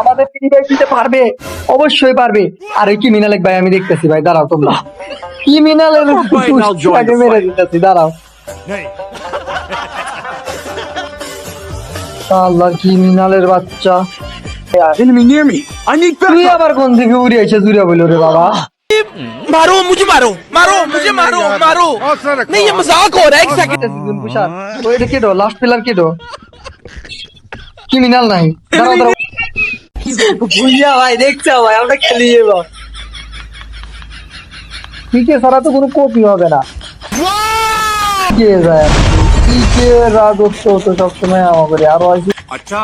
আমাদের রিভাইভ দিতে পারবে, অবশ্যই পারবে। আর ওই ক্রিমিনাল ভাই আমি দেখতেছি ভাই, দাঁড়াও তোমরা, ক্রিমিনালের আগে মেরে দিতেছি, দাঁড়াও। আল্লাহ, ক্রিমিনালের বাচ্চা, Enemy near me. I need তুই backup. আবার কোন থেকে উড়ে এসে জুড়ে বললো রে বাবা। मारो मुझे, मारो मारो मुझे, मारो मारो। नहीं ये मजाक हो रहा है, एक सेकंड। ওই এটা কেডো, লাস্ট পিলার কেডো, ক্রিমিনাল নাই, দাঁড়াও দাঁড়াও। ভুলিয়া ভাই দেখছো ভাই, আমরা খেলি এবার পিকে ছাড়া তো কোনো কপি হবে না। কে যায় পিকে রাজত্ব তো সবসময় আমাদের আরো আছে। अच्छा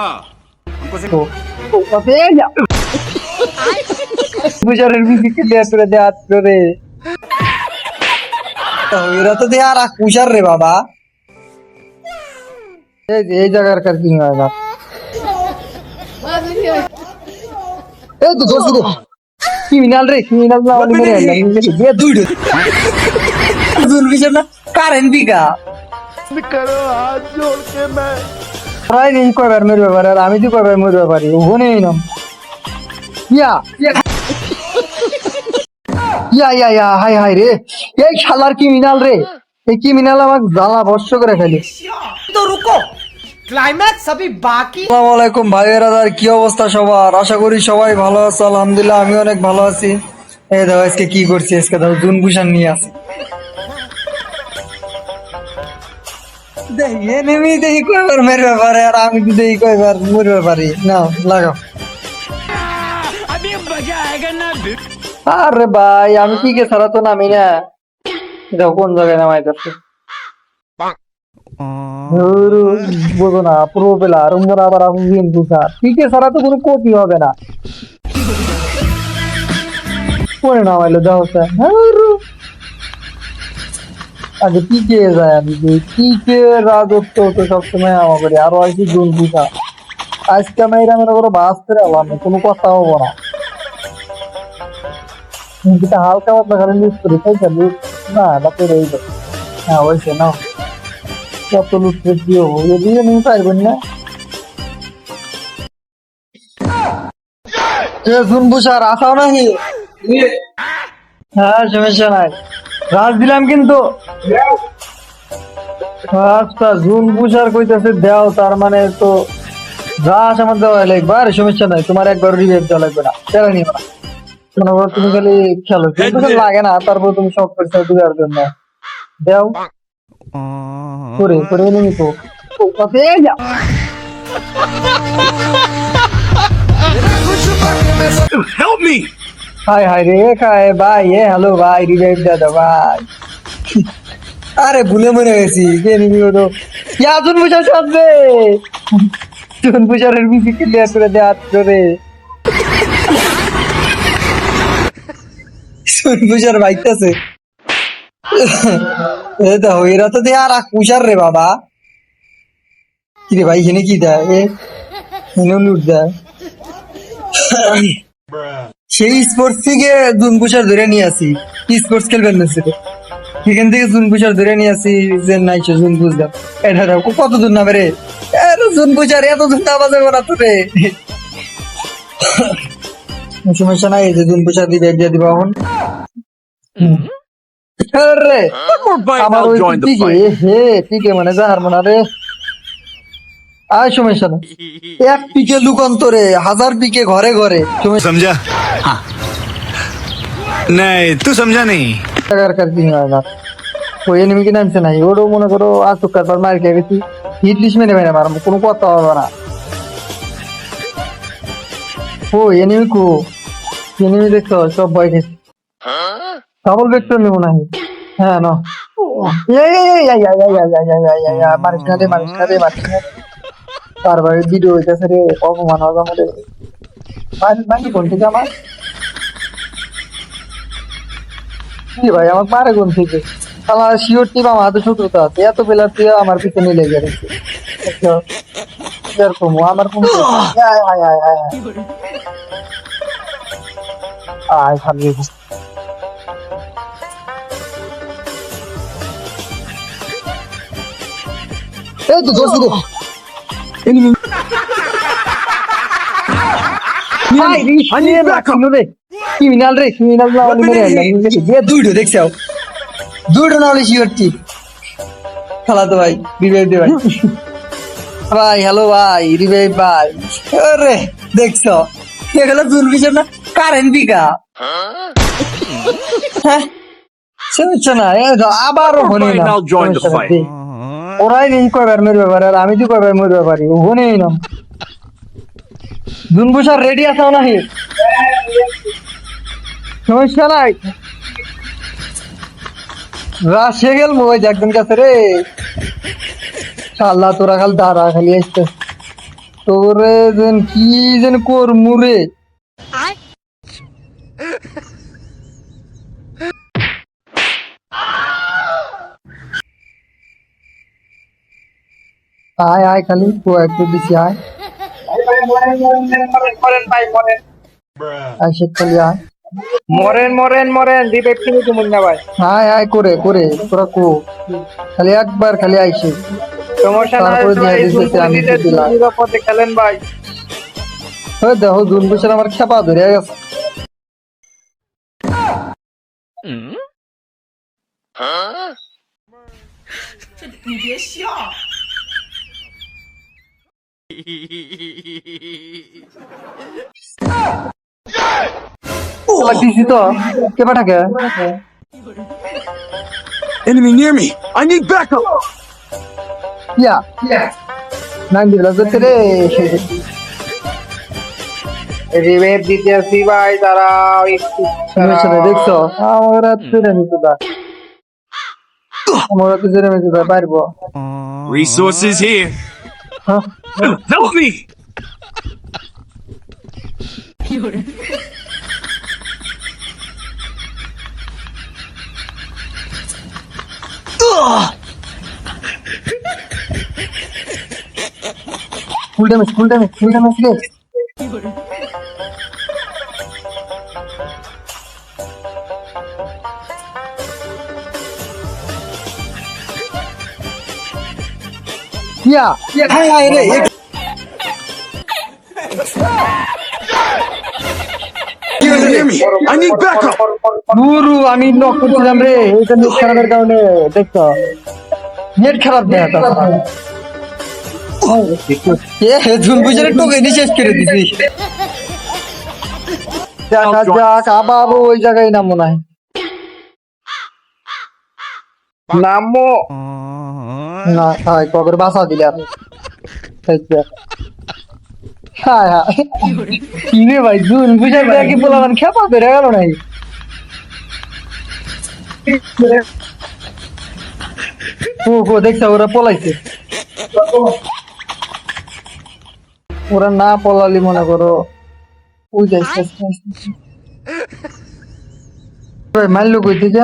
हमको से বুঝারের বিপিকে দেয়া করে দেয়া করে এরা তো দেয়া আর কুশার রে বাবা। এই যে এই জায়গার কার কি হয় না, এই তো দোস্ত ক্রিমিনাল রে, ক্রিমিনাল না আমি মেরে আইলাম দিয়ে দুইড দুন বিশে না কারেন্ট বিকা করো হাত জোড় কে मैं রাই নেই কয়বার মেরে ব্যাপারে, আর আমি তো কয়বার মেরে ব্যাপারে ওখানে নাম ইয়া ইয়া ইয়া ইয়া হাই হাই রে, এই শালার ক্রিমিনাল রে, এই ক্রিমিনাল আমাকে জ্বালা বর্ষ করে ফেলে। तो रुको, क्लाइमैक्स अभी बाकी। আসসালামু আলাইকুম ভাইয়েরা, কি অবস্থা সবার? আশা করি সবাই ভালো আছো। আলহামদুলিল্লাহ আমি অনেক ভালো আছি। এই দেখো আজকে কি করছি, আজকে দেখো জুন ভূষণ নিয়ে আসি। দেখি এনিমি দেখি কয়বার মেরে ব্যাপারে, আর আমি তো দেখি কয়বার মরে ব্যাপারি। নাও লাগাও। আরে ভাই আমি কি কে ছাড়া তো নামি না, দেখো কোন জায়গায় নামাই যাচ্ছে। বোঝো না পুরো পেলা আর মোরা আবার আগুন দুসার পিকে ছাড়া তো কোনো কপি হবে না। পরে নামাইলো দেখো আগে পিকে যায়, আমি পিকে রাজত্ব তো সবসময় আমাদের আরো আছে জুন দুসা। আজকে আমি এরা মনে করো বাস করে আলাম, কোনো কথা হবো না। যেটা হালকা পাতলা খালি লুজ করি তাই না, বাপের এই হ্যাঁ হয়েছে না, কত লুজ করে দিয়ে হবো দিয়ে নিয়ে পারবেন না। বুসার আসাও নাকি? হ্যাঁ সমস্যা নাই, রাজ দিলাম কিন্তু। আচ্ছা জুন বুসার কইতেছে দেও, তার মানে তো রাস আমার দেওয়া লাগবে। আরে সমস্যা নাই, তোমার একবার রিভেভ দেওয়া লাগবে না, তেরা নিও না। তুমি খালি খেলো, কিন্তু লাগে না, তারপর তুমি শখ করছো দেওয়ার জন্য দেও করে করে নিবি তো help me. হাই হাই রে খায় ভাই, এ হ্যালো ভাই, রিভাইভ দাদা ভাই। আরে ভুলে মরে গেছি, কে নিবি ও তো জুন বুঝার সাথে জুন বুঝারের বিপি ক্লিয়ার করে দে হাত করে। জুন বুঝার বাইকটাছে দেখো এরা তো দেয় আর কুশার রে বাবা। কি রে ভাই এখানে কি দেয়, এনে লুট দেয়। সেই স্পোর্টস থেকে জুনপুষার ধরে নিয়ে আসি, স্পোর্টস খেলবেন না সেটা, সেখান থেকে জুনপুষার ধরে নিয়ে আসি যে নাই সে জুন বুঝলাম। এটা কত দূর নামে রে, জুনপুষার এত দূর নামা যাবে না তো রে। সমস্যা নাই, যে জুনপুষার দিয়ে দিয়ে দিবা এখন। রে আমার ওই হে ঠিক মানে যাহার মনে রে, আর সমস্যা না, এক পিকে লুকান্তরে 1000 পিকে ঘরে ঘরে। समझा? हाँ नहीं तू समझा नहीं। ওই এনিমিকে নামছে নাই, ওরও মনে করো আসুকার পর মার খেয়ে গেছি, হিট লিস্ট মেরে মেরে মারবো, কোনো কথা হবে না। ও এনিমি কো, এনিমি দেখছো সব ভয় খেয়েছে। ডাবল ভেক্টর নেবো না, হ্যাঁ না মারিস না রে, মারিস না রে, মারিস না রে। বারবার ভিডিও হইতেছে রে, অপমান হবে আমাদের। বাকি কোন থেকে আমার কি ভাই, আমার পারে কোন থেকে আমার শিওর টিম আমার হাতে শত্রুতা আছে, এত প্লেয়ার দিয়ে আমার পিছনে লেগে গেছে এরকম। আমার কোন আয় খালি এই তো দোস্ত ভাই ক্রিমিনাল রে ক্রিমিনাল না আমি মেরে আনলাম দুইটো দেখছাও দুইটো না হলে শিওরটি খালা তো ভাই রিভাইভ দে ভাই ভাই হ্যালো ভাই রিভাইভ ভাই আরে দেখছো এগুলো দুর্বিষয় না কারেন্ট বিকা হ্যাঁ শুনছো না আবারও হনে না Now join the fight. ওরাই নেই কয়বার মেরবে পারে আর আমি তো কয়বার মরবে পারি হনেই না দুনবুসার রেডি আছো না হে সমস্যা নাই রাশে গেল মোবাইল একদম কাছে রে আল্লাহ তোরা খালি দাঁড়া খালি আসতে তোরে যেন কি যেন কর মুরে আয় আয় খালি একটু বেশি আয় আয় খালি আয় মরেন রিভাইভ কিনে তুমি না ভাই আয় আয় করে করে তোরা কো খালি একবার খালি আইসে সমস্যা নাই তারপরে দিয়ে ভাই দিতেছে, আমি দুর্নীতিতে দিলাম। নিরাপদে খেলেন ভাই ওই দেখো দুন বছর আমার খেপা ধরে গেছে দিছি তো কে পাঠাকে Enemy near me. I need backup. ইয়া নাম দিলা যেতে রে রিভাইভ দিতে আসি ভাই তারা সমস্যা নেই, দেখছো আমার হাত ফিরে নিতে দা আমার হাত ফিরে নিতে দা পারবো Resources here. হ্যাঁ Help me. ফুল ড্যামেজ রে ইয়া হাই হাই রে Enemy near me. I need backup. গুরু আমি নক করছিলাম রে এটা নেট খারাপের কারণে দেখছো নেট খারাপ দেয়া তা এ জুন বুঝলে টোকে নিয়ে শেষ করে দিছি দেখা যাক আবার ওই জায়গায় নাম মনে হয় নামো না হাই কবর বাসা দিলে আর হাই হাই কিনে ভাই জুন বুঝে কি বললাম খেপা বেড়ে গেল নাই ও দেখছো ওরা পলাইছে ওরা না পলালি মনে করো ওই যাইছে মারলো কই থেকে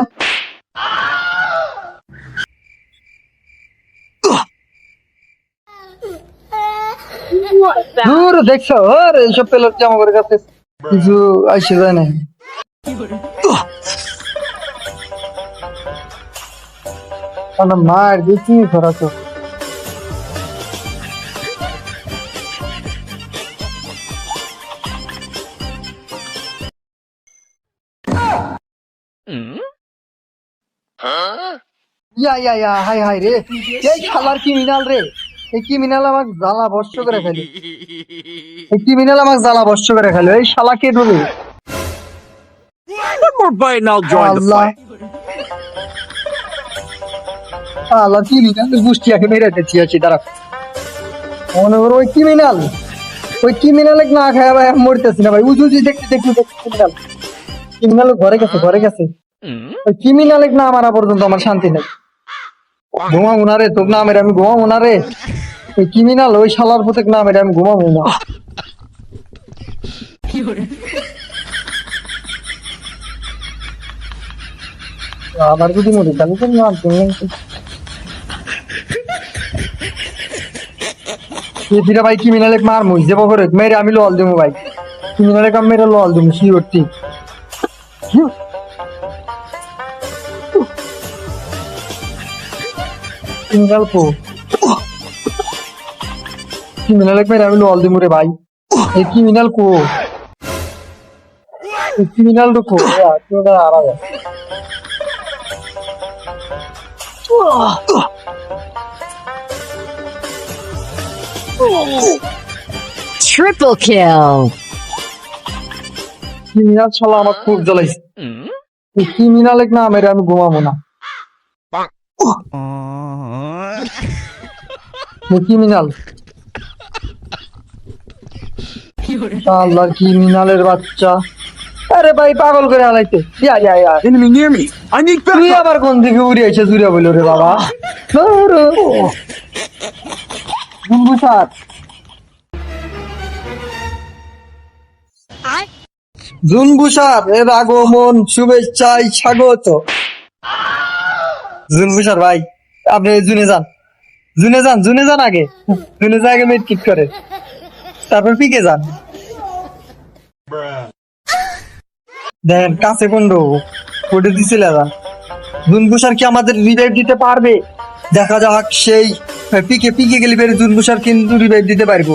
দূর দেখছো আর এইসব পেলার জামা করে কাছে কিছু আসে যায় না মার দিচ্ছি খরা তো ইয়া হাই হাই রে এই শালার ক্রিমিনাল রে এই ক্রিমিনাল আমাকে জ্বালা বর্ষ করে খালি এই ক্রিমিনাল আমাকে জ্বালা বর্ষ করে খালি এই শালা কে ধরে One more bite and I'll join the Allah fight. Allah criminal গুষ্টিয়াকে মেরে দিচ্ছি আছি দাঁড়া মনে করো ওই ক্রিমিনাল না খায় ভাই আমি মরতেছি না ভাই উজু দেখতে ক্রিমিনাল ক্রিমিনাল ঘরে গেছে ওই ক্রিমিনাল না মারা পর্যন্ত আমার শান্তি নেই ঘুমাবো না রে তোর না মেরে আমি ঘুমাবো না রে ওই ক্রিমিনাল ওই শালার প্রত্যেক না মেরে আমি ঘুমাবো না আবার যদি মরি তাহলে তো ফিরে ভাই ক্রিমিনাল মার মুই যাবো করে মেরে আমি লল দেবো ভাই ক্রিমিনাল কাম মেরে লল দেবো শিওর ঠিক ক্রিমিনাল কো ক্রিমিনাল মেরে আমি লল দেবো রে ভাই এই ক্রিমিনাল কো ক্রিমিনাল ঢুকো তোরা আড়া Triple kill. ক্রিমিনাল শালা আমার খুব জ্বলাইছে ক্রিমিনাল এক না মেরে আমি ঘুমাবো না ক্রিমিনাল আল্লাহ ক্রিমিনালের বাচ্চা আরে ভাই পাগল করে হালাইতে ইয়া ইয়া ইয়া Enemy near me. I need তুই backup. আবার কোন দিকে উড়ে এসে জুড়ে বলল রে বাবা বুম্বুসার জুনবুসার এর আগমন শুভেচ্ছায় স্বাগত জুনবুসার ভাই আপনি জুনে যান আগে জুনে যা আগে মেট কিট করে তারপর পিকে যান দেন কাছে কোন কোটে দিছিল জুনবুসার কি আমাদের রিভাইভ দিতে পারবে দেখা যাক সেই পিকে গেলে বের জুনবুসার কিন্তু রিভাইভ দিতে পারবো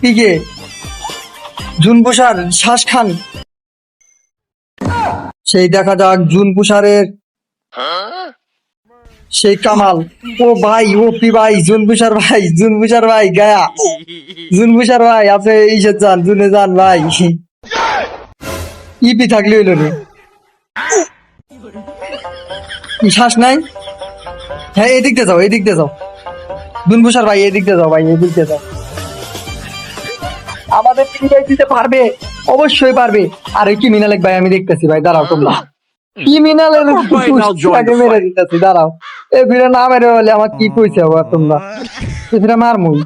পিকে জুনবুসার শ্বাস খান সেই দেখা যাক জুনবুসারের সেই কামাল ও ভাই ও পি ভাই জুনবুসার ভাই গায়া জুনবুসার ভাই আপনি ইসে যান জুনে যান ভাই ইপি থাকলে হইল রে শ্বাস নাই হ্যাঁ এদিক দিয়ে যাও জুনবুসার ভাই এদিক দিয়ে যাও আমাদের টিমে দিতে পারবে অবশ্যই পারবে আর এই ক্রিমিনাল ভাই আমি দেখতেছি ভাই দাঁড়াও তোমরা ক্রিমিনালের আগে মেরে দিতেছি দাঁড়াও এই ভিড়ে না মেরে হলে আমার কি কইছে আবার তোমরা সেটা মারমুই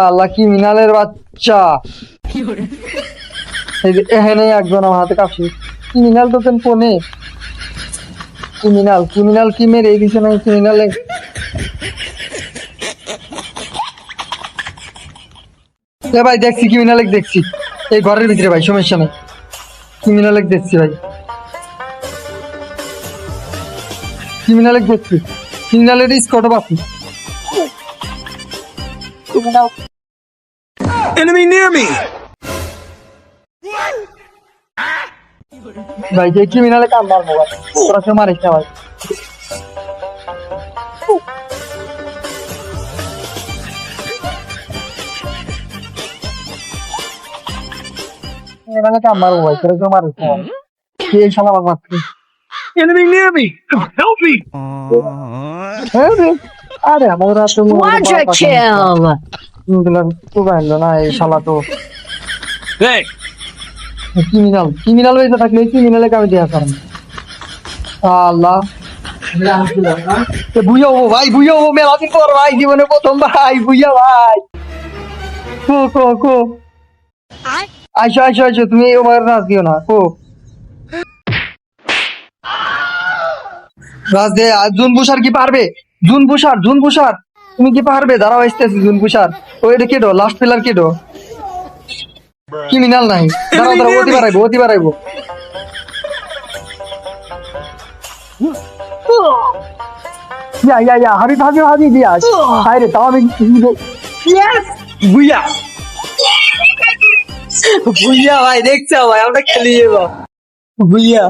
আল্লাহ ক্রিমিনালের বাচ্চা এখানে একজন আমার হাতে কাছে ক্রিমিনাল তো ফোনে ক্রিমিনাল কি মেরে দিছে না ক্রিমিনালে ভাই দেখছি ক্রিমিনাল দেখছি এই ঘরের ভিতরে ভাই সমস্যা নেই ক্রিমিনাল দেখছি ভাই ক্রিমিনালের স্কটও পাচ্ছি Enemy near me. ভাই যে ক্রিমিনালে কাম মারবো ভাই তোরা কেউ মারিস না ভাই ক্রিমিনালে কাম মারবো ভাই তোরা কেউ মারিস না কে শালা আমাকে মারছে Enemy near me. Help me. আরে আমার রাতে Quadra kill. তো গাইলো না এই শালা তো Hey. ক্রিমিনাল হয়েছে থাকলে ক্রিমিনালে কামে দেওয়া পারেন আল্লাহ বুঝা হবো ভাই মেলা দিন পর ভাই জীবনে প্রথম ভাই বুঝা ভাই কো আইসো তুমি ওভার রাজ দিও না রাজ দে জুনবুসার কি পারবে জুনবুসার তুমি কি পারবে দাঁড়াও আসতেছি জুনবুসার ও এটা কেডো লাস্ট প্লেয়ার কেডো ক্রিমিনাল নাই দাঁড়াও অতি বাড়াইবো ইয়া হাবি দিয়া হাই রে তাও আমি বুইয়া ভাই দেখছো ভাই আমরা খেলি যাবো বুইয়া